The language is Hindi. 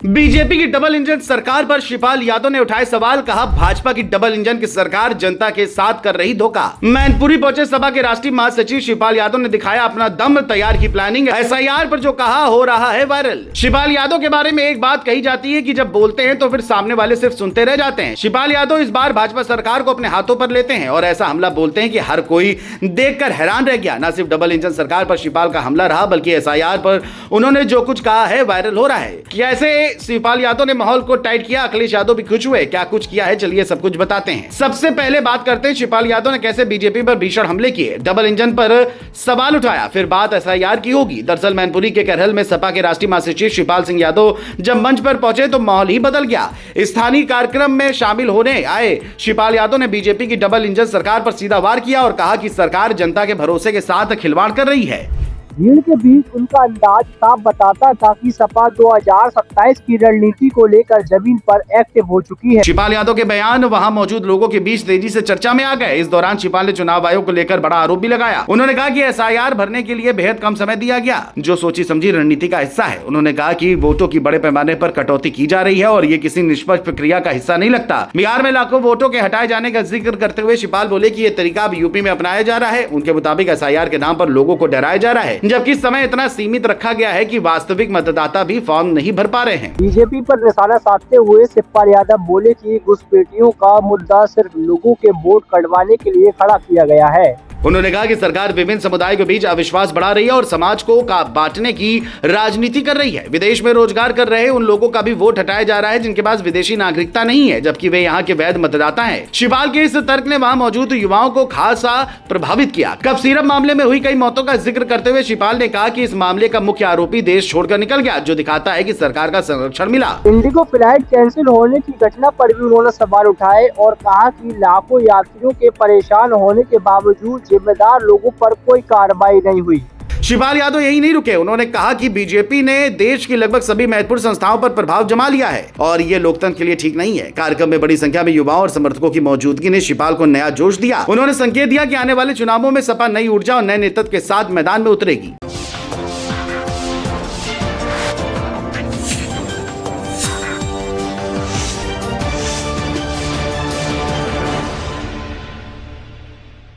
बीजेपी की डबल इंजन सरकार पर शिवपाल यादव ने उठाए सवाल। कहा, भाजपा की डबल इंजन की सरकार जनता के साथ कर रही धोखा। मैनपुरी पहुंचे सपा के राष्ट्रीय महासचिव शिवपाल यादव ने दिखाया अपना दम, तैयार की प्लानिंग। एसआईआर पर जो कहा हो रहा है वायरल। शिवपाल यादव के बारे में एक बात कही जाती है कि जब बोलते हैं तो फिर सामने वाले सिर्फ सुनते रह जाते हैं। शिवपाल यादव इस बार भाजपा सरकार को अपने हाथों पर लेते हैं और ऐसा हमला बोलते हैं कि हर कोई देखकर हैरान रह गया। न सिर्फ डबल इंजन सरकार पर शिवपाल का हमला रहा, बल्कि एसआईआर पर उन्होंने जो कुछ कहा है वायरल हो रहा है। कैसे शिवपाल यादव ने माहौल को टाइट किया, अखिलेश यादव भी खुश हुए। क्या कुछ किया है, चलिए सब कुछ बताते हैं। सबसे पहले बात करते हैं शिवपाल यादव ने कैसे बीजेपी पर भीषण हमले किए, डबल इंजन पर सवाल उठाया, फिर बात एसआईआर की होगी। दरअसल मैनपुरी के करहल में सपा के राष्ट्रीय महासचिव शिवपाल सिंह यादव जब मंच पर पहुंचे तो माहौल ही बदल गया। स्थानीय कार्यक्रम में शामिल होने आए शिवपाल यादव ने बीजेपी की डबल इंजन सरकार पर सीधा वार किया और कहा कि सरकार जनता के भरोसे के साथ खिलवाड़ कर रही है। भीड़ के बीच उनका अंदाज साफ बताता था कि सपा 2027 की रणनीति को लेकर जमीन पर एक्टिव हो चुकी है। शिवपाल यादव के बयान वहां मौजूद लोगों के बीच तेजी से चर्चा में आ गए। इस दौरान शिवपाल ने चुनाव आयोग को लेकर बड़ा आरोप भी लगाया। उन्होंने कहा कि एसआईआर भरने के लिए बेहद कम समय दिया गया, जो सोची समझी रणनीति का हिस्सा है। उन्होंने कहा कि वोटों की बड़े पैमाने पर कटौती की जा रही है और ये किसी निष्पक्ष प्रक्रिया का हिस्सा नहीं लगता। बिहार में लाखों वोटों के हटाए जाने का जिक्र करते हुए शिवपाल बोले कि ये तरीका अब यूपी में अपनाया जा रहा है। उनके मुताबिक एसआईआर के नाम पर लोगों को डराया जा रहा है, जबकि समय इतना सीमित रखा गया है कि वास्तविक मतदाता भी फॉर्म नहीं भर पा रहे हैं। बीजेपी पर निशाना साधते हुए शिवपाल यादव बोले कि घुसपैठियों का मुद्दा सिर्फ लोगों के वोट कटवाने के लिए खड़ा किया गया है। उन्होंने कहा कि सरकार विभिन्न समुदायों के बीच अविश्वास बढ़ा रही है और समाज को बांटने की राजनीति कर रही है। विदेश में रोजगार कर रहे उन लोगों का भी वोट हटाया जा रहा है जिनके पास विदेशी नागरिकता नहीं है, जबकि वे यहाँ के वैध मतदाता हैं। शिवपाल के इस तर्क ने वहां मौजूद युवाओं को खासा प्रभावित किया। कप सिरप मामले में हुई कई मौतों का जिक्र करते हुए शिवपाल ने कहा कि इस मामले का मुख्य आरोपी देश छोड़कर निकल गया, जो दिखाता है कि सरकार का संरक्षण मिला। इंडिगो फ्लाइट कैंसिल होने की घटना पर भी उन्होंने सवाल उठाए और कहा कि लाखों यात्रियों के परेशान होने के बावजूद जिम्मेदार लोगों पर कोई कार्रवाई नहीं हुई। शिवपाल यादव यही नहीं रुके। उन्होंने कहा कि बीजेपी ने देश की लगभग सभी महत्वपूर्ण संस्थाओं पर प्रभाव जमा लिया है और ये लोकतंत्र के लिए ठीक नहीं है। कार्यक्रम में बड़ी संख्या में युवाओं और समर्थकों की मौजूदगी ने शिवपाल को नया जोश दिया। उन्होंने संकेत दिया कि आने वाले चुनावों में सपा नई ऊर्जा और नए नेतृत्व के साथ मैदान में उतरेगी।